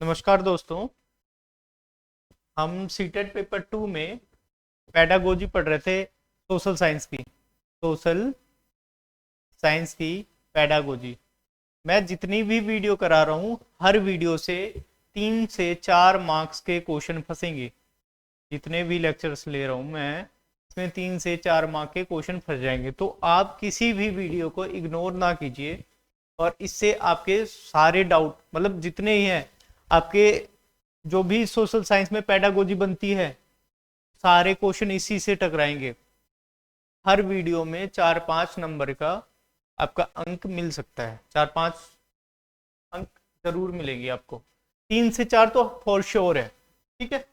नमस्कार दोस्तों। हम सीटेट पेपर 2 में पेडागोजी पढ़ रहे थे। सोशल साइंस की पेडागोजी। मैं जितनी भी वीडियो करा रहा हूँ हर वीडियो से 3 से 4 मार्क्स के क्वेश्चन फंसेंगे। जितने भी लेक्चर्स ले रहा हूँ मैं इसमें 3 से 4 मार्क के क्वेश्चन फंस जाएंगे, तो आप किसी भी वीडियो को इग्नोर ना कीजिए और इससे आपके सारे डाउट, मतलब जितने ही हैं आपके, जो भी सोशल साइंस में पेडागोजी बनती है, सारे क्वेश्चन इसी से टकराएंगे। हर वीडियो में 4-5 नंबर का आपका अंक मिल सकता है, 4-5 अंक जरूर मिलेंगे आपको। 3 से 4 तो फॉर श्योर है। ठीक है,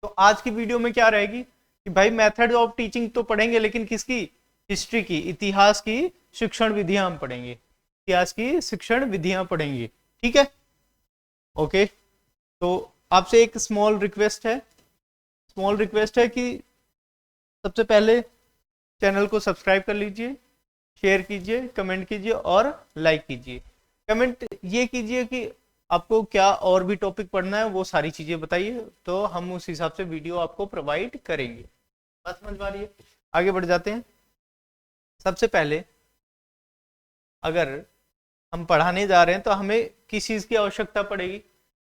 तो आज की वीडियो में क्या रहेगी कि भाई मेथड ऑफ टीचिंग तो पढ़ेंगे, लेकिन किसकी? हिस्ट्री की, इतिहास की शिक्षण विधियां हम पढ़ेंगे। इतिहास की शिक्षण विधियां पढ़ेंगे। ठीक है, ओके। तो आपसे एक स्मॉल रिक्वेस्ट है कि सबसे पहले चैनल को सब्सक्राइब कर लीजिए, शेयर कीजिए, कमेंट कीजिए और लाइक कीजिए। कमेंट ये कीजिए कि आपको क्या और भी टॉपिक पढ़ना है, वो सारी चीजें बताइए, तो हम उस हिसाब से वीडियो आपको प्रोवाइड करेंगे। बात समझ में आ रही है? आगे बढ़ जाते हैं। सबसे पहले अगर हम पढ़ाने जा रहे हैं तो हमें किस चीज की आवश्यकता पड़ेगी?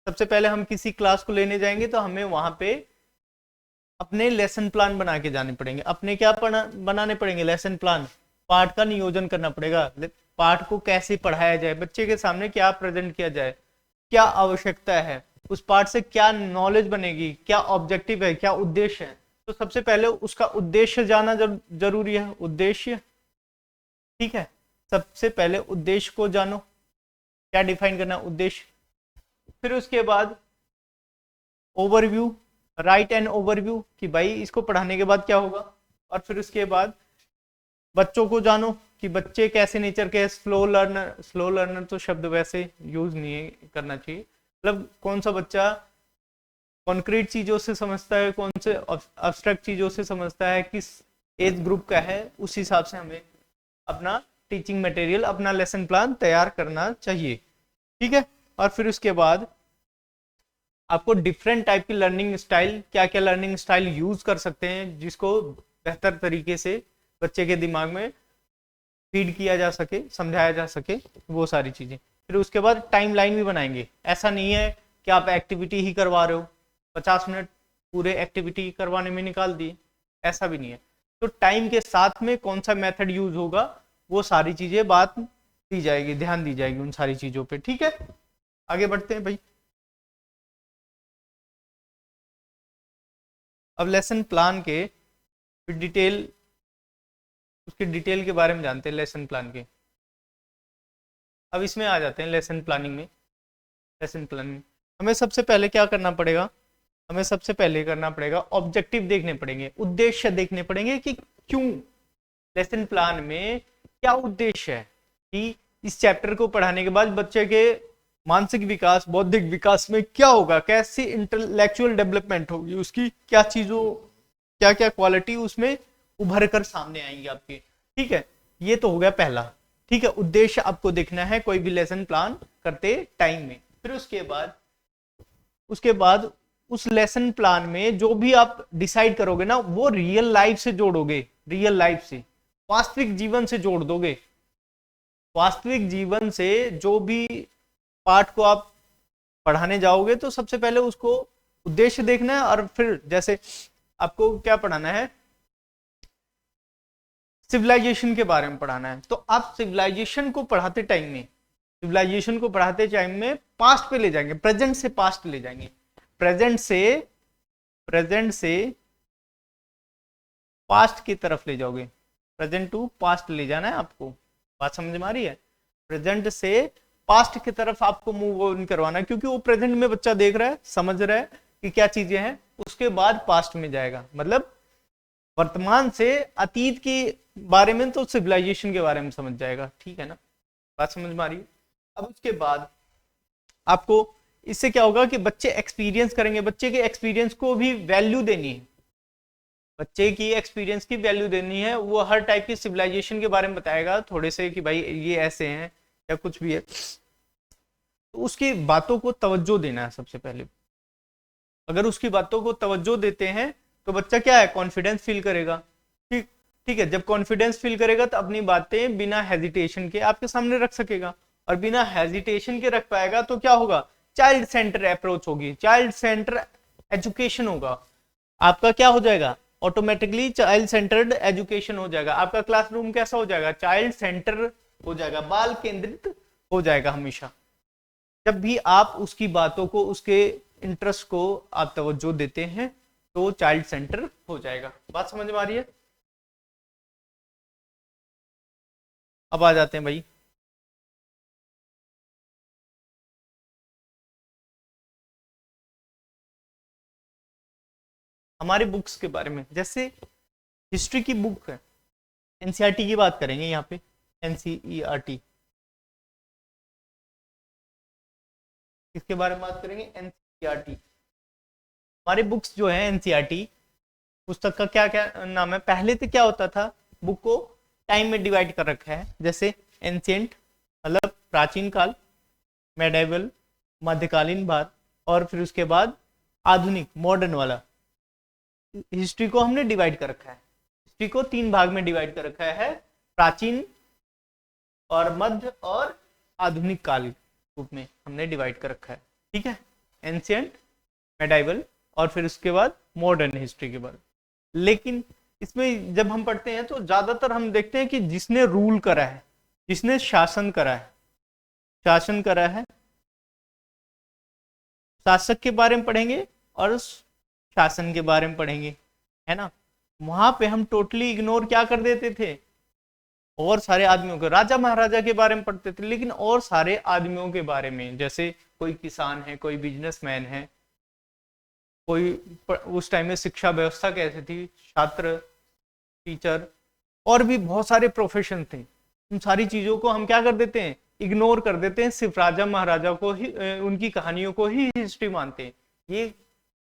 सबसे पहले हम किसी क्लास को लेने जाएंगे तो हमें वहां पे अपने लेसन प्लान बना के जाने पड़ेंगे। अपने क्या बनाने पड़ेंगे? Lesson plan. पाठ का नियोजन करना पड़ेगा। पाठ को कैसे पढ़ाया जाए, बच्चे के सामने क्या प्रेजेंट किया जाए, क्या आवश्यकता है, उस पाठ से क्या नॉलेज बनेगी, क्या ऑब्जेक्टिव है, क्या उद्देश्य है। तो सबसे पहले उसका उद्देश्य जाना जरूरी है। उद्देश्य, ठीक है। सबसे पहले उद्देश्य को जानो, क्या डिफाइन करना उद्देश्य। फिर उसके बाद ओवरव्यू, राइट एंड ओवरव्यू कि भाई इसको पढ़ाने के बाद क्या होगा। और फिर उसके बाद बच्चों को जानो कि बच्चे कैसे नेचर के। स्लो लर्नर तो शब्द वैसे यूज नहीं करना चाहिए। मतलब कौन सा बच्चा कॉन्क्रीट चीजों से समझता है, कौन से अब्स्ट्रैक्ट चीजों से समझता है, किस एज ग्रुप का है, उस हिसाब से हमें अपना टीचिंग मटेरियल, अपना लेसन प्लान तैयार करना चाहिए। ठीक है, और फिर उसके बाद आपको डिफरेंट टाइप की लर्निंग स्टाइल, क्या क्या लर्निंग स्टाइल यूज कर सकते हैं जिसको बेहतर तरीके से बच्चे के दिमाग में फीड किया जा सके, समझाया जा सके, वो सारी चीजें। फिर उसके बाद टाइम लाइन भी बनाएंगे। ऐसा नहीं है कि आप एक्टिविटी ही करवा रहे हो, 50 मिनट पूरे एक्टिविटी करवाने में निकाल दिए, ऐसा भी नहीं है। तो टाइम के साथ में कौन सा मेथड यूज होगा, वो सारी चीजें बात दी जाएगी, ध्यान दी जाएगी उन सारी चीजों पे। ठीक है, आगे बढ़ते हैं भाई। अब लेसन प्लान के डिटेल, उसके डिटेल के बारे में जानते हैं लेसन प्लान के। अब इसमें आ जाते हैं लेसन प्लानिंग में। लेसन प्लानिंग हमें सबसे पहले क्या करना पड़ेगा? हमें सबसे पहले करना पड़ेगा ऑब्जेक्टिव देखने पड़ेंगे, उद्देश्य देखने पड़ेंगे कि क्यों लेसन प्लान में क्या उद्देश्य है, कि इस चैप्टर को पढ़ाने के बाद बच्चे के मानसिक विकास, बौद्धिक विकास में क्या होगा, कैसी इंटेलेक्चुअल डेवलपमेंट होगी, उसकी क्या चीजों, क्या क्या क्वालिटी उसमें उभर कर सामने आएंगी आपके। ठीक है, ये तो हो गया पहला। ठीक है, उद्देश्य आपको देखना है कोई भी लेसन प्लान करते टाइम में। फिर उसके बाद उस लेसन प्लान में जो भी आप डिसाइड करोगे ना, वो रियल लाइफ से जोड़ोगे, रियल लाइफ से, वास्तविक जीवन से जोड़ दोगे। वास्तविक जीवन से जो भी पाठ को आप पढ़ाने जाओगे तो सबसे पहले उसको उद्देश्य देखना है। और फिर जैसे आपको क्या पढ़ाना है, सिविलाइजेशन के बारे में पढ़ाना है, तो आप सिविलाइजेशन को पढ़ाते टाइम में पास्ट पे ले जाएंगे, प्रेजेंट से पास्ट ले जाएंगे, प्रेजेंट से पास्ट की तरफ ले जाओगे। प्रेजेंट टू पास्ट ले जाना है आपको। बात समझ में आ रही है? प्रेजेंट से पास्ट की तरफ आपको मूव ऑन करवाना है, क्योंकि वो प्रेजेंट में बच्चा देख रहा है, समझ रहा है कि क्या चीजें हैं, उसके बाद पास्ट में जाएगा। मतलब वर्तमान से अतीत के बारे में, तो सिविलाइजेशन के बारे में समझ जाएगा। ठीक है ना, बात समझ में आ रही है? अब उसके बाद आपको इससे क्या होगा कि बच्चे एक्सपीरियंस करेंगे, बच्चे के एक्सपीरियंस को भी वैल्यू देनी है, बच्चे की एक्सपीरियंस की वैल्यू देनी है। वो हर टाइप की सिविलाइजेशन के बारे में बताएगा थोड़े से, कि भाई ये ऐसे हैं या कुछ भी है। तो उसकी बातों को तवज्जो देना है सबसे पहले। अगर उसकी बातों को तवज्जो देते हैं तो बच्चा क्या है, कॉन्फिडेंस फील करेगा। ठीक ठीक है, जब कॉन्फिडेंस फील करेगा तो अपनी बातें बिना हेजिटेशन के आपके सामने रख सकेगा, और बिना हेजिटेशन के रख पाएगा तो क्या होगा, चाइल्ड सेंटर अप्रोच होगी, चाइल्ड सेंटर एजुकेशन होगा। आपका क्या हो जाएगा, ऑटोमेटिकली चाइल्ड सेंटर्ड एजुकेशन हो जाएगा। आपका क्लासरूम कैसा हो जाएगा, चाइल्ड सेंटर हो जाएगा, बाल केंद्रित हो जाएगा हमेशा। जब भी आप उसकी बातों को, उसके इंटरेस्ट को आप तवज्जो देते हैं तो चाइल्ड सेंटर हो जाएगा। बात समझ में आ रही है? अब आ जाते हैं भाई हमारे बुक्स के बारे में। जैसे हिस्ट्री की बुक है, एनसीईआरटी की बात करेंगे यहाँ पे, एनसीईआरटी किसके बारे में बात करेंगे, एनसीईआरटी। हमारे बुक्स जो है एनसीईआरटी पुस्तक का क्या क्या नाम है, पहले तो क्या होता था, बुक को टाइम में डिवाइड कर रखा है। जैसे एंशिएंट मतलब प्राचीन काल, मेडाइवल मध्यकालीन भारत, और फिर उसके बाद आधुनिक मॉडर्न वाला। हिस्ट्री को हमने डिवाइड कर रखा है, हिस्ट्री को 3 भाग में डिवाइड कर रखा है, प्राचीन और मध्य और आधुनिक काल रूप में हमने डिवाइड कर रखा है। ठीक है, एंशिएंट, मेडाइवल और फिर उसके बाद मॉडर्न हिस्ट्री के बाद। लेकिन इसमें जब हम पढ़ते हैं तो ज्यादातर हम देखते हैं कि जिसने रूल करा है, जिसने शासन करा है, शासन करा है, शासक के बारे में पढ़ेंगे और शासन के बारे में पढ़ेंगे, है ना। वहां पे हम टोटली इग्नोर क्या कर देते थे, और सारे आदमियों के, राजा महाराजा के बारे में पढ़ते थे, लेकिन और सारे आदमियों के बारे में, जैसे कोई किसान है, कोई बिजनेसमैन है, कोई उस टाइम में शिक्षा व्यवस्था कैसी थी, छात्र, टीचर, और भी बहुत सारे प्रोफेशन थे। उन सारी चीजों को हम क्या कर देते हैं, इग्नोर कर देते हैं, सिर्फ राजा महाराजा को ही, उनकी कहानियों को ही हिस्ट्री मानते हैं। ये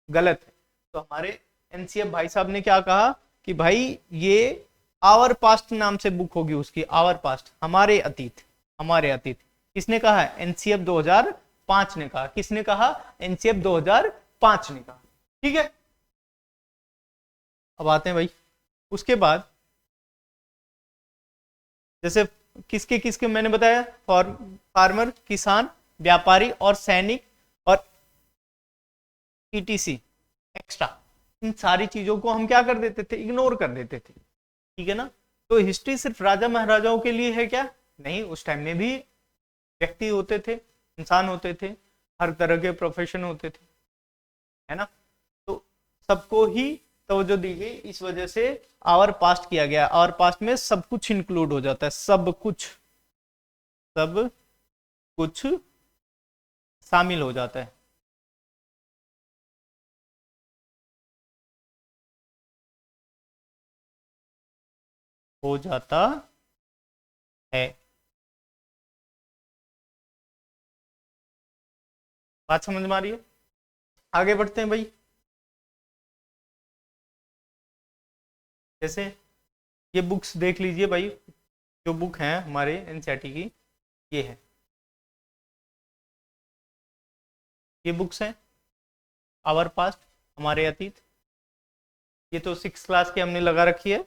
गलत है। तो हमारे एनसीएफ भाई साहब ने क्या कहा कि भाई ये आवर पास्ट नाम से बुक होगी उसकी, आवर पास्ट, हमारे अतीत, हमारे अतीत। किसने कहा है, एनसीएफ 2005 ने कहा। किसने कहा, एनसीएफ 2005 ने कहा। ठीक है, अब आते हैं भाई उसके बाद, जैसे किसके किसके मैंने बताया, फार्मर, किसान, व्यापारी और सैनिक और ईटीसी एक्स्ट्रा, इन सारी चीजों को हम क्या कर देते थे, इग्नोर कर देते थे। ठीक है ना। तो हिस्ट्री सिर्फ राजा महाराजाओं के लिए है क्या, नहीं, उस टाइम में भी व्यक्ति होते थे, इंसान होते थे, हर तरह के प्रोफेशन होते थे, है ना। तो सबको ही तवज्जो दी गई, इस वजह से आवर पास्ट किया गया। आवर पास्ट में सब कुछ इंक्लूड हो जाता है, सब कुछ, सब कुछ शामिल हो जाता है। हो जाता है। बात समझ में आ रही है? आगे बढ़ते हैं भाई। जैसे ये बुक्स देख लीजिए भाई, जो बुक है हमारे एनसीईआरटी की, ये है, ये बुक्स हैं आवर पास्ट, हमारे अतीत। ये तो 6th क्लास की हमने लगा रखी है,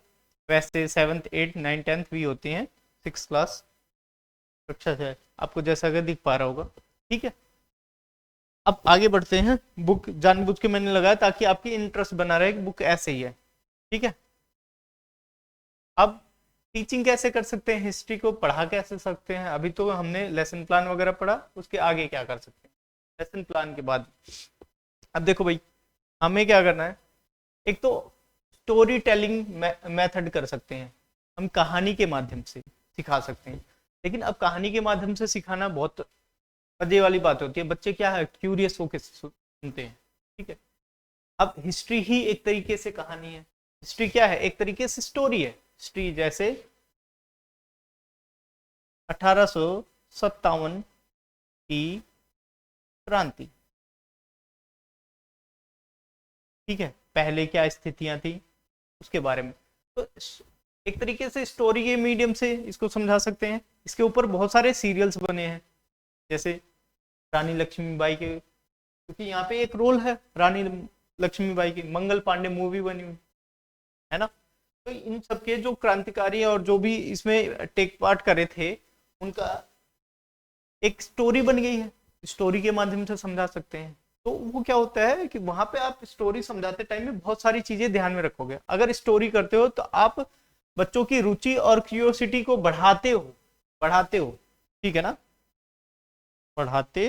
वैसे 7th 8th 9th 10th भी होती हैं, 6th क्लास कक्षा से आपको जैसा कि दिख पा रहा होगा। ठीक है, अब आगे बढ़ते हैं। बुक जानबूझ के मैंने लगाया ताकि आपकी इंटरेस्ट बना रहे, बुक ऐसे ही है। ठीक है, अब टीचिंग कैसे कर सकते हैं, हिस्ट्री को पढ़ा कैसे सकते हैं। अभी तो हमने लेसन प्लान वगैरह पढ़ा, उसके आगे क्या कर सकते हैं लेसन प्लान के बाद। अब देखो भाई, हमें क्या करना है, एक तो स्टोरी टेलिंग मेथड कर सकते हैं, हम कहानी के माध्यम से सिखा सकते हैं। लेकिन अब कहानी के माध्यम से सिखाना बहुत मजे वाली बात होती है, बच्चे क्या है, क्यूरियस होकर सुनते हैं। ठीक है, अब हिस्ट्री ही एक तरीके से कहानी है, हिस्ट्री क्या है, एक तरीके से स्टोरी है। हिस्ट्री जैसे 1857 की क्रांति, ठीक है, पहले क्या स्थितियां थी उसके बारे में। तो एक तरीके से स्टोरी के मीडियम से इसको समझा सकते हैं। इसके ऊपर बहुत सारे सीरियल्स बने हैं, जैसे रानी लक्ष्मीबाई के, क्योंकि यहाँ पे एक रोल है रानी लक्ष्मीबाई की, मंगल पांडे मूवी बनी हुई है ना। तो इन सबके जो क्रांतिकारी और जो भी इसमें टेक पार्ट करे थे उनका एक स्टोरी बन गई है, स्टोरी के माध्यम से समझा सकते हैं। तो वो क्या होता है कि वहां पे आप स्टोरी समझाते टाइम में बहुत सारी चीजें ध्यान में रखोगे। अगर स्टोरी करते हो तो आप बच्चों की रुचि और क्यूरियोसिटी को बढ़ाते हो, ठीक है ना, बढ़ाते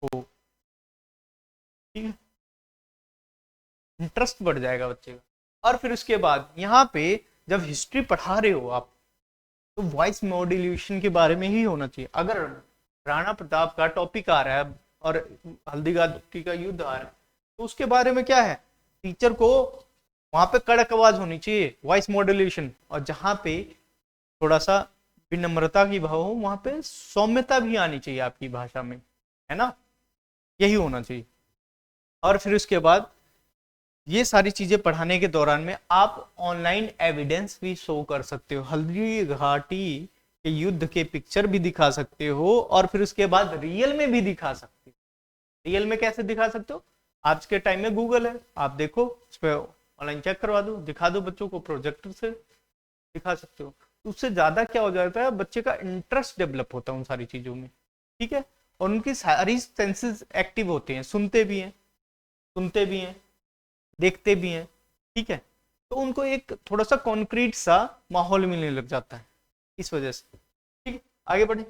हो, ठीक है, इंटरेस्ट बढ़ जाएगा बच्चे का। और फिर उसके बाद यहाँ पे जब हिस्ट्री पढ़ा रहे हो आप, तो वॉइस मॉड्यूलेशन के बारे में ही होना चाहिए। अगर राणा प्रताप का टॉपिक आ रहा है और हल्दीघाटी का युद्ध आ रहा है, तो उसके बारे में क्या है, टीचर को वहां पे कड़क आवाज होनी चाहिए, वॉइस मॉड्यूलेशन। और जहां पे थोड़ा सा विनम्रता की भाव हो, वहां पे सौम्यता भी आनी चाहिए आपकी भाषा में, है ना, यही होना चाहिए। और फिर उसके बाद ये सारी चीजें पढ़ाने के दौरान में आप ऑनलाइन एविडेंस भी शो कर सकते हो, हल्दी घाटी के युद्ध के पिक्चर भी दिखा सकते हो, और फिर उसके बाद रियल में भी दिखा सकते हो। रियल में कैसे दिखा सकते हो, आज के टाइम में गूगल है, आप देखो उस पर ऑनलाइन चेक करवा दो, दिखा दो बच्चों को, प्रोजेक्टर से दिखा सकते हो। उससे ज्यादा क्या हो जाता है, बच्चे का इंटरेस्ट डेवलप होता है उन सारी चीजों में, ठीक है। और उनकी सारी सेंसेस एक्टिव होते हैं, सुनते भी हैं, देखते भी हैं, ठीक है। तो उनको एक थोड़ा सा कॉन्क्रीट सा माहौल मिलने लग जाता है इस वजह से, ठीक है। आगे बढ़े।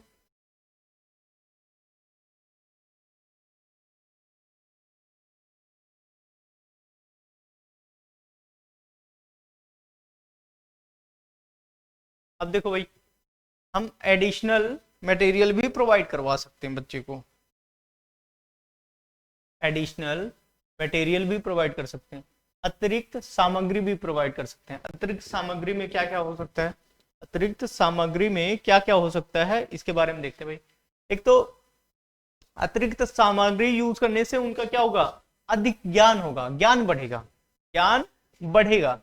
अब देखो भाई, हम एडिशनल मटेरियल भी प्रोवाइड करवा सकते हैं बच्चे को, एडिशनल मटेरियल भी प्रोवाइड कर सकते हैं, अतिरिक्त सामग्री भी प्रोवाइड कर सकते हैं। अतिरिक्त सामग्री में क्या क्या हो सकता है, अतिरिक्त सामग्री में क्या क्या हो सकता है इसके बारे में देखते हैं भाई। एक तो अतिरिक्त सामग्री यूज करने से उनका क्या होगा, अधिक ज्ञान होगा, ज्ञान बढ़ेगा, ज्ञान बढ़ेगा,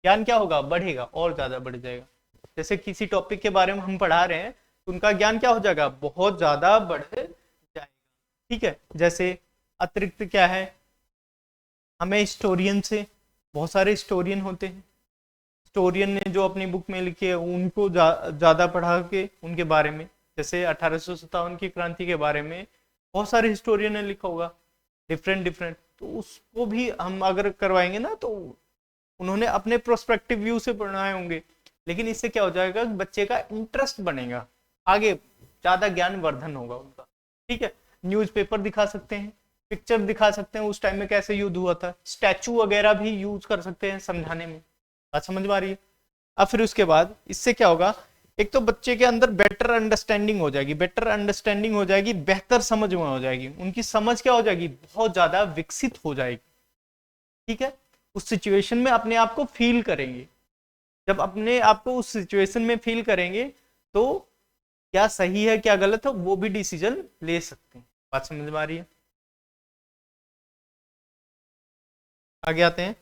ज्ञान क्या होगा, बढ़ेगा, और ज्यादा बढ़ जाएगा। जैसे किसी टॉपिक के बारे में हम पढ़ा रहे हैं तो उनका ज्ञान क्या हो जाएगा, बहुत ज्यादा बढ़ जाएगा, ठीक है। जैसे अतिरिक्त क्या है, हमें हिस्टोरियन से, बहुत सारे हिस्टोरियन होते हैं, हिस्टोरियन ने जो अपनी बुक में लिखे है उनको ज्यादा पढ़ा के उनके बारे में, जैसे 1857 की क्रांति के बारे में बहुत सारे हिस्टोरियन ने लिखा होगा, डिफरेंट डिफरेंट, तो उसको भी हम अगर करवाएंगे ना तो उन्होंने अपने प्रोस्पेक्टिव व्यू से पढ़ाए होंगे। लेकिन इससे क्या हो जाएगा, बच्चे का इंटरेस्ट बनेगा, आगे ज्यादा ज्ञान वर्धन होगा उनका, ठीक है। न्यूज़पेपर दिखा सकते हैं, पिक्चर दिखा सकते हैं उस टाइम में कैसे युद्ध हुआ था, स्टैचू वगैरह भी यूज कर सकते हैं समझाने में, बात समझ में आ रही है। अब फिर उसके बाद इससे क्या होगा, एक तो बच्चे के अंदर बेटर अंडरस्टैंडिंग हो जाएगी, बेहतर समझ में हो जाएगी, उनकी समझ क्या हो जाएगी, बहुत ज्यादा विकसित हो जाएगी, ठीक है। उस सिचुएशन में अपने आप को फील करेंगे, जब अपने आप को उस सिचुएशन में फील करेंगे तो क्या सही है क्या गलत है वो भी डिसीजन ले सकते हैं, बात समझ में आ रही है। आगे आते हैं।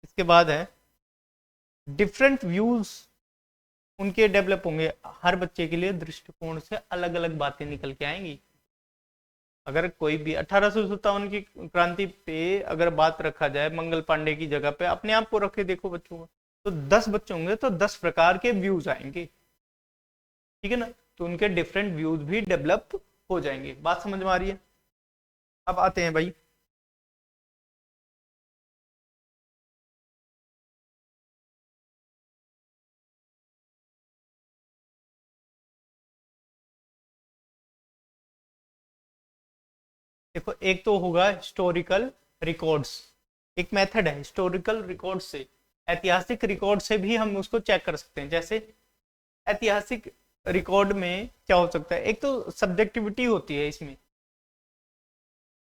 इसके बाद है डिफरेंट व्यूज उनके डेवलप होंगे, हर बच्चे के लिए दृष्टिकोण से अलग अलग बातें निकल के आएंगी। अगर कोई भी 1857 की क्रांति पे अगर बात रखा जाए मंगल पांडे की जगह पे, अपने आप को रखे देखो बच्चों को, तो 10 बच्चे होंगे तो 10 प्रकार के व्यूज आएंगे, ठीक है ना। तो उनके डिफरेंट व्यूज भी डेवलप हो जाएंगे, बात समझ में आ रही है। अब आते हैं भाई, देखो एक तो होगा हिस्टोरिकल रिकॉर्ड्स, एक मेथड है हिस्टोरिकल रिकॉर्ड से, ऐतिहासिक रिकॉर्ड से भी हम उसको चेक कर सकते हैं। जैसे ऐतिहासिक रिकॉर्ड में क्या हो सकता है, एक तो सब्जेक्टिविटी होती है, इसमें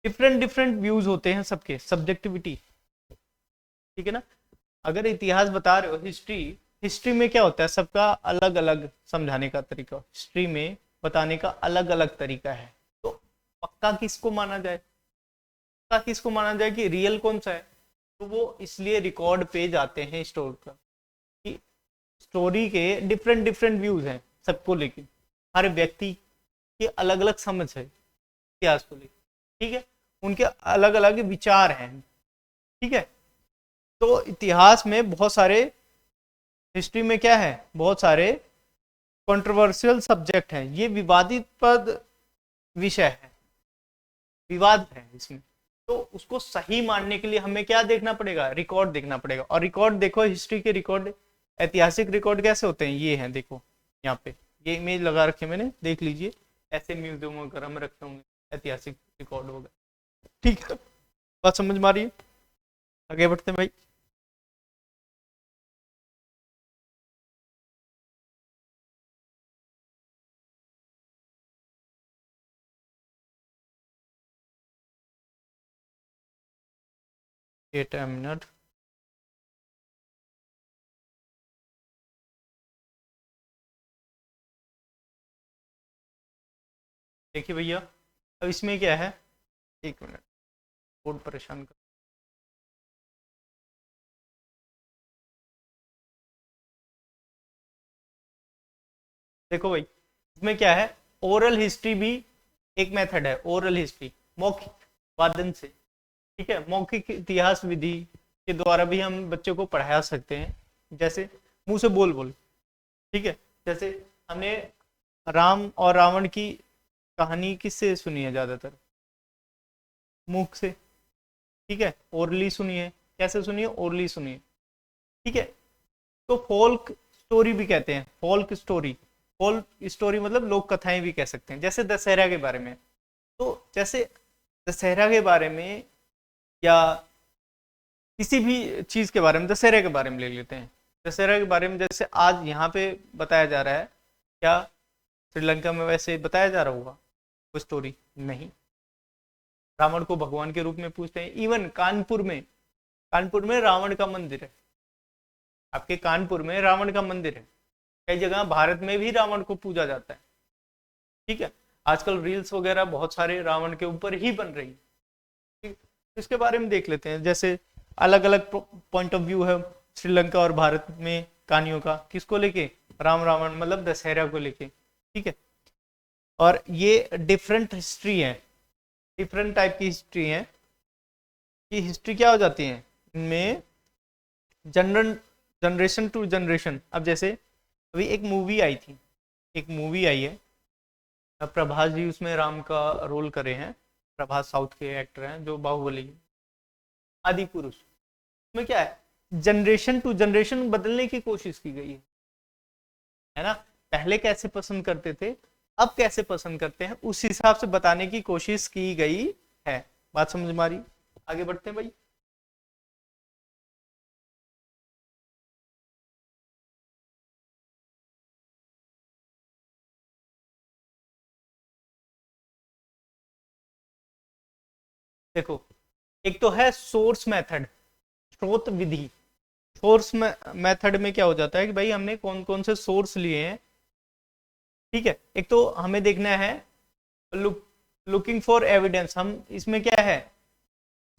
डिफरेंट डिफरेंट व्यूज होते हैं सबके, सब्जेक्टिविटी, ठीक है ना। अगर इतिहास बता रहे हो, हिस्ट्री में क्या होता है, सबका अलग अलग समझाने का तरीका, हिस्ट्री में बताने का अलग अलग तरीका है। तो पक्का किसको माना जाए, पक्का किसको माना जाए कि रियल कौन सा है, तो वो इसलिए रिकॉर्ड पे जाते हैं स्टोर का, कि स्टोरी के डिफरेंट डिफरेंट व्यूज हैं सबको लेके, हर व्यक्ति की अलग अलग समझ है इतिहास को लेकर, ठीक है, उनके अलग अलग विचार हैं, ठीक है। तो इतिहास में बहुत सारे, हिस्ट्री में क्या है, बहुत सारे कंट्रोवर्शियल सब्जेक्ट हैं, ये विवादित पद विषय है, विवाद है इसमें। तो उसको सही मानने के लिए हमें क्या देखना पड़ेगा, रिकॉर्ड देखना पड़ेगा। और रिकॉर्ड देखो, हिस्ट्री के रिकॉर्ड, ऐतिहासिक रिकॉर्ड कैसे होते हैं, ये हैं देखो, यहाँ पे ये इमेज लगा रखे मैंने, देख लीजिए, ऐसे म्यूजियम वगैरह में रखे होंगे ऐतिहासिक रिकॉर्ड वगैरह, ठीक है। बात समझ में आ रही है, आगे बढ़ते हैं भाई। वेट अ मिनट, देखिए भैया, अब इसमें क्या है, एक मिनट, बहुत परेशान कर, देखो भाई, इसमें क्या है, ओरल हिस्ट्री भी एक मेथड है, ओरल हिस्ट्री, मौखिक वादन से, ठीक है, मौखिक इतिहास विधि के द्वारा भी हम बच्चों को पढ़ा सकते हैं, जैसे मुंह से बोल बोल, ठीक है। जैसे हमने राम और रावण की कहानी किससे सुनी है, ज्यादातर मुख से, ठीक है, ओरली सुनी है, कैसे सुनी है, ओरली सुनी है, ठीक है। तो फोल्क स्टोरी भी कहते हैं, फोल्क स्टोरी, फोल्क स्टोरी मतलब लोक कथाएं भी कह सकते हैं, जैसे दशहरा के बारे में। तो जैसे दशहरा के बारे में, या किसी भी चीज के बारे में, दशहरे के बारे में ले लेते हैं, दशहरा के बारे में जैसे आज यहाँ पे बताया जा रहा है, क्या श्रीलंका में वैसे बताया जा रहा होगा वो स्टोरी, नहीं, रावण को भगवान के रूप में पूजते हैं। इवन कानपुर में, कानपुर में रावण का मंदिर है, आपके कानपुर में रावण का मंदिर है, कई जगह भारत में भी रावण को पूजा जाता है, ठीक है। आजकल रील्स वगैरह बहुत सारे रावण के ऊपर ही बन रही है, ठीक? इसके बारे में देख लेते हैं, जैसे अलग अलग पॉइंट ऑफ व्यू है श्रीलंका और भारत में कहानियों का, किसको लेके, राम रावण मतलब दशहरा को लेके, ठीक है। और ये डिफरेंट हिस्ट्री है, डिफरेंट टाइप की हिस्ट्री है, कि हिस्ट्री क्या हो जाती है इनमें, जनरल, जनरेशन टू जनरेशन। अब जैसे अभी एक मूवी आई थी, एक मूवी आई है, प्रभास जी उसमें राम का रोल करे हैं, प्रभास साउथ के एक्टर हैं जो बाहुबली, आदि पुरुष, उसमें क्या है, जनरेशन टू जनरेशन बदलने की कोशिश की गई है ना, पहले कैसे पसंद करते थे, अब कैसे पसंद करते हैं, उस हिसाब से बताने की कोशिश की गई है। बात समझ में आ रही, आगे बढ़ते हैं भाई। देखो, एक तो है सोर्स मेथड, स्रोत विधि। सोर्स मेथड में क्या हो जाता है कि भाई हमने कौन कौन से सोर्स लिए हैं, ठीक है। एक तो हमें देखना है, लुकिंग फॉर एविडेंस, हम इसमें क्या है,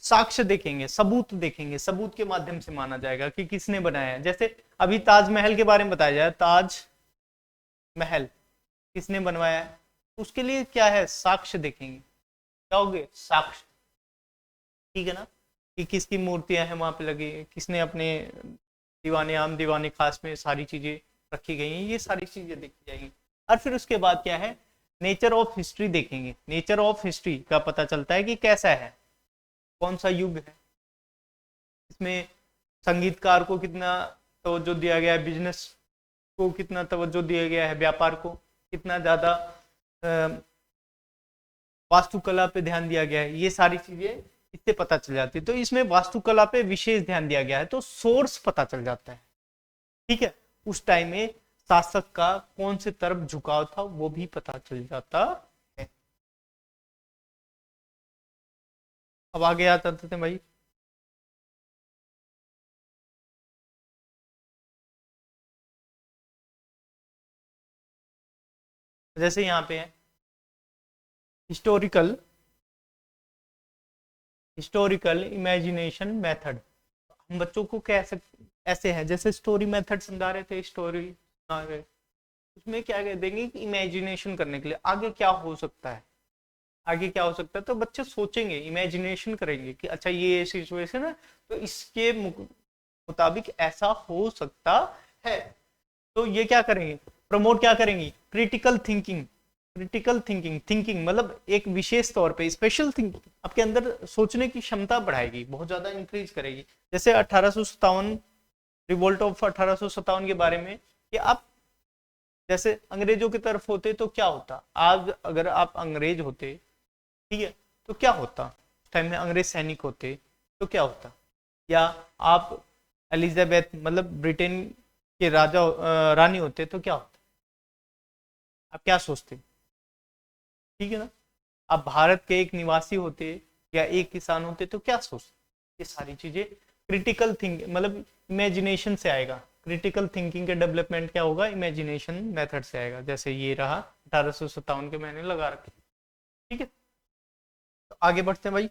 साक्ष्य देखेंगे, सबूत देखेंगे, सबूत के माध्यम से माना जाएगा कि किसने बनाया है। जैसे अभी ताजमहल के बारे में बताया जाए, ताज महल किसने बनवाया है, उसके लिए क्या है, साक्ष्य देखेंगे, क्या होगे, साक्ष्य, ठीक है ना, कि किसकी मूर्तियां हैं वहां पे लगी, किसने अपने दीवाने आम दीवाने खास में सारी चीजें रखी गई हैं, ये सारी चीजें देखी जाएंगी। और फिर उसके बाद क्या है, नेचर ऑफ हिस्ट्री देखेंगे, नेचर ऑफ हिस्ट्री का पता चलता है कि कैसा है, कौन सा युग है, इसमें संगीतकार को कितना तवज्जो दिया गया है, बिजनेस को कितना तवज्जो दिया गया है, व्यापार को कितना ज्यादा, वास्तुकला पे ध्यान दिया गया है, ये सारी चीजें इससे पता चल जाती है। तो इसमें वास्तुकला पे विशेष ध्यान दिया गया है, तो सोर्स पता चल जाता है, ठीक है। उस टाइम में शासक का कौन से तरफ झुकाव था वो भी पता चल जाता है। अब आगे आते थे भाई, जैसे यहाँ पे है हिस्टोरिकल, हिस्टोरिकल इमेजिनेशन मेथड, हम बच्चों को ऐसे है जैसे स्टोरी मेथड समझा रहे थे, स्टोरी सुना रहे, उसमें क्या कह देंगे कि इमेजिनेशन करने के लिए आगे क्या हो सकता है, आगे क्या हो सकता है, तो बच्चे सोचेंगे, इमेजिनेशन करेंगे कि अच्छा ये सिचुएशन है तो इसके मुताबिक ऐसा हो सकता है। तो ये क्या करेंगे, प्रमोट क्या करेंगी, क्रिटिकल थिंकिंग। क्रिटिकल थिंकिंग मतलब एक विशेष तौर पे स्पेशल थिंकिंग, आपके अंदर सोचने की क्षमता बढ़ाएगी, बहुत ज्यादा इंक्रीज करेगी। जैसे 1857 रिवोल्ट ऑफ 1857 के बारे में, कि आप जैसे अंग्रेजों की तरफ होते तो क्या होता, आज अगर आप अंग्रेज होते, ठीक है, तो क्या होता, उस टाइम में अंग्रेज सैनिक होते तो क्या होता, या आप एलिजाबेथ मतलब ब्रिटेन के राजा रानी होते तो क्या होता, आप क्या सोचते, ठीक है ना, आप भारत के एक निवासी होते या एक किसान होते तो क्या सोचते। ये सारी चीजें क्रिटिकल थिंक मतलब इमेजिनेशन से आएगा। क्रिटिकल थिंकिंग के डेवलपमेंट क्या होगा, इमेजिनेशन मेथड से आएगा। जैसे ये रहा 1857 के मैंने लगा रखे, ठीक है। तो आगे बढ़ते हैं भाई।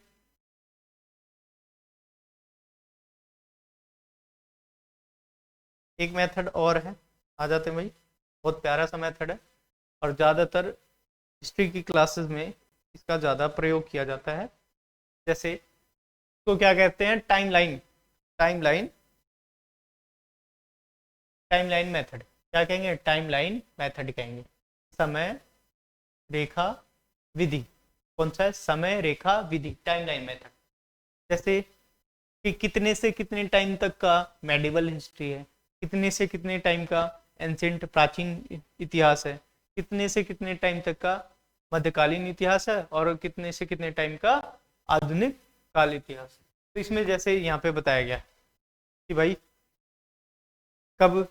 एक मेथड और है, आ जाते हैं भाई, बहुत प्यारा सा मेथड है और ज्यादातर हिस्ट्री की क्लासेस में इसका ज्यादा प्रयोग किया जाता है। जैसे तो क्या कहते हैं, टाइमलाइन। टाइमलाइन टाइमलाइन मेथड क्या कहेंगे, टाइमलाइन मेथड कहेंगे। समय रेखा विधि, कौन सा है, समय रेखा विधि, टाइमलाइन मेथड। जैसे कि कितने से कितने टाइम तक का मेडिवल हिस्ट्री है, कितने से कितने टाइम का एंशिएंट प्राचीन इतिहास है, कितने से कितने टाइम तक का मध्यकालीन इतिहास है, और कितने से कितने टाइम का आधुनिक काल इतिहास है। तो इसमें जैसे यहाँ पे बताया गया कि भाई कब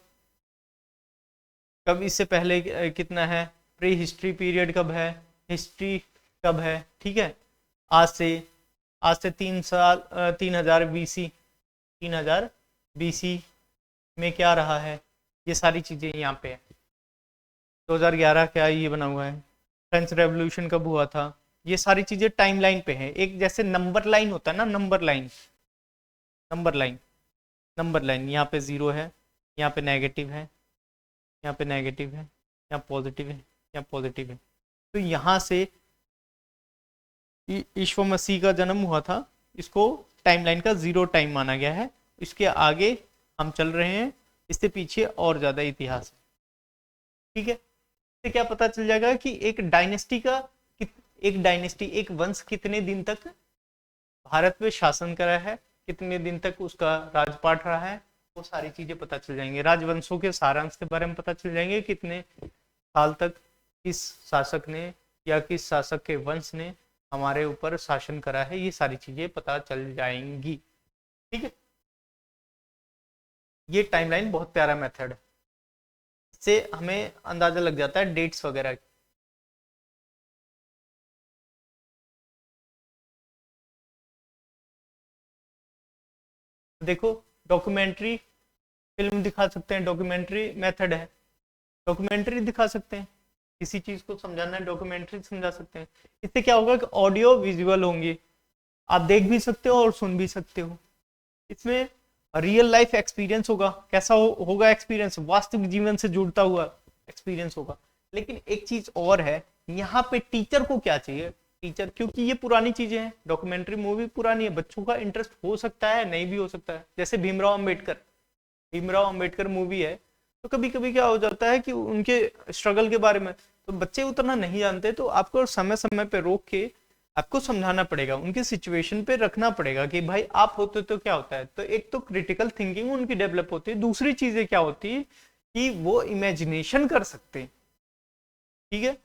कब इससे पहले कितना है, प्री हिस्ट्री पीरियड कब है, हिस्ट्री कब है, ठीक है, आज से 3000 बीसी, 3000 बीसी में क्या रहा है, ये सारी चीजें यहाँ पे है। 2011 क्या ये बना हुआ है, फ्रेंच रेवोल्यूशन कब हुआ था, ये सारी चीजें टाइमलाइन पे है। एक जैसे नंबर लाइन होता है ना, number line, number line, number line, यहाँ पे 0 है, यहाँ पे नेगेटिव है, यहाँ पे नेगेटिव है, यहाँ पॉजिटिव है, यहाँ पॉजिटिव है। तो यहाँ से यीशु मसीह का जन्म हुआ था, इसको टाइमलाइन का 0 टाइम माना गया है। इसके आगे हम चल रहे हैं, इससे पीछे और ज्यादा इतिहास है, ठीक है। इससे क्या पता चल जाएगा कि एक डायनेस्टी एक वंश कितने दिन तक भारत में शासन करा है, कितने दिन तक उसका राजपाट रहा है, वो सारी चीजें पता चल जाएंगे। राजवंशों के सारांश के बारे में पता चल जाएंगे, कितने साल तक किस शासक ने या किस शासक के वंश ने हमारे ऊपर शासन करा है, ये सारी चीजें पता चल जाएंगी, ठीक है। ये टाइमलाइन बहुत प्यारा मेथड है, इससे हमें अंदाजा लग जाता है डेट्स वगैरह। देखो डॉक्यूमेंट्री फिल्म दिखा सकते हैं, डॉक्यूमेंट्री मेथड है, डॉक्यूमेंट्री दिखा सकते हैं, किसी चीज को समझाना है डॉक्यूमेंट्री समझा सकते हैं। इससे क्या होगा कि ऑडियो विजुअल होंगे, आप देख भी सकते हो और सुन भी सकते हो। इसमें रियल लाइफ एक्सपीरियंस होगा, कैसा होगा एक्सपीरियंस, वास्तविक जीवन से जुड़ता हुआ एक्सपीरियंस होगा। लेकिन एक चीज और है, यहाँ पे टीचर को क्या चाहिए, टीचर, क्योंकि ये पुरानी चीजें हैं, डॉक्यूमेंट्री मूवी पुरानी है, बच्चों का इंटरेस्ट हो सकता है नहीं भी हो सकता है। जैसे भीमराव अंबेडकर मूवी है, तो कभी कभी क्या हो जाता है कि उनके स्ट्रगल के बारे में तो बच्चे उतना नहीं जानते, तो आपको समय समय पे रोक के आपको समझाना पड़ेगा, उनकी सिचुएशन पे रखना पड़ेगा कि भाई आप होते तो क्या होता है। तो एक तो क्रिटिकल थिंकिंग उनकी डेवलप होती है, दूसरी चीजें क्या होती है कि वो इमेजिनेशन कर सकते हैं, ठीक है।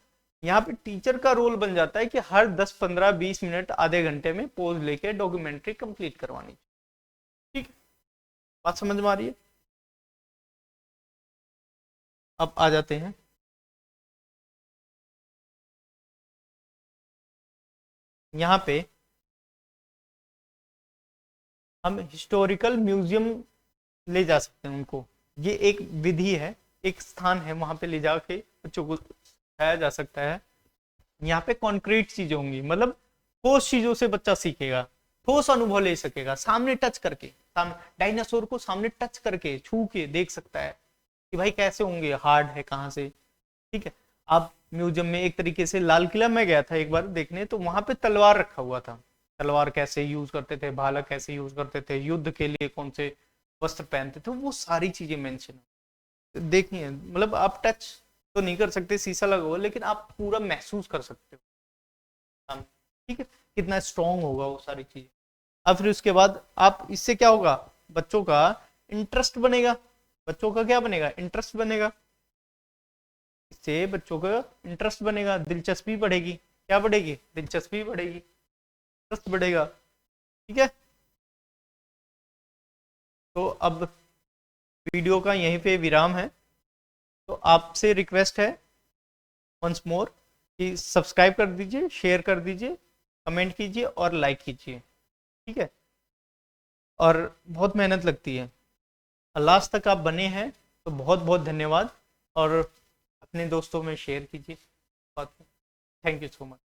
यहाँ पे टीचर का रोल बन जाता है कि हर 10 15 20 मिनट आधे घंटे में पोज लेके डॉक्यूमेंट्री कंप्लीट करवानी, ठीक है। बात समझ में आ रही है। अब आ जाते हैं यहाँ पे, हम हिस्टोरिकल म्यूजियम ले जा सकते हैं उनको। ये एक विधि है, एक स्थान है, वहां पे ले जाके बच्चों को सिखाया जा सकता है। यहाँ पे कॉन्क्रीट चीजें होंगी, मतलब ठोस चीजों से बच्चा सीखेगा, ठोस अनुभव ले सकेगा सामने टच करके, सामने डायनासोर को सामने टच करके छू के देख सकता है कि भाई कैसे होंगे, हार्ड है कहाँ से। ठीक है, आप म्यूजियम में एक तरीके से, लाल किला में गया था एक बार देखने, तो वहां पे तलवार रखा हुआ था, तलवार कैसे यूज करते थे, भाला कैसे यूज करते थे, युद्ध के लिए कौन से वस्त्र पहनते थे, वो सारी चीजें मेंशन है। देखिए मतलब आप टच तो नहीं कर सकते, शीशा लगा हुआ, लेकिन आप पूरा महसूस कर सकते हो। ठीक है, कितना स्ट्रांग होगा वो सारी चीजें। अब फिर उसके बाद आप, इससे क्या होगा, बच्चों का इंटरेस्ट बनेगा, बच्चों का क्या बनेगा, इंटरेस्ट बनेगा, इससे बच्चों का इंटरेस्ट बनेगा, दिलचस्पी बढ़ेगी, क्या बढ़ेगी, दिलचस्पी बढ़ेगी, इंटरेस्ट बढ़ेगा। ठीक है, तो अब वीडियो का यहीं पे विराम है। तो आपसे रिक्वेस्ट है वंस मोर कि सब्सक्राइब कर दीजिए, शेयर कर दीजिए, कमेंट कीजिए और लाइक कीजिए। ठीक है, और बहुत मेहनत लगती है, लास्ट तक आप बने हैं तो बहुत बहुत धन्यवाद, और अपने दोस्तों में शेयर कीजिए। Thank you so much.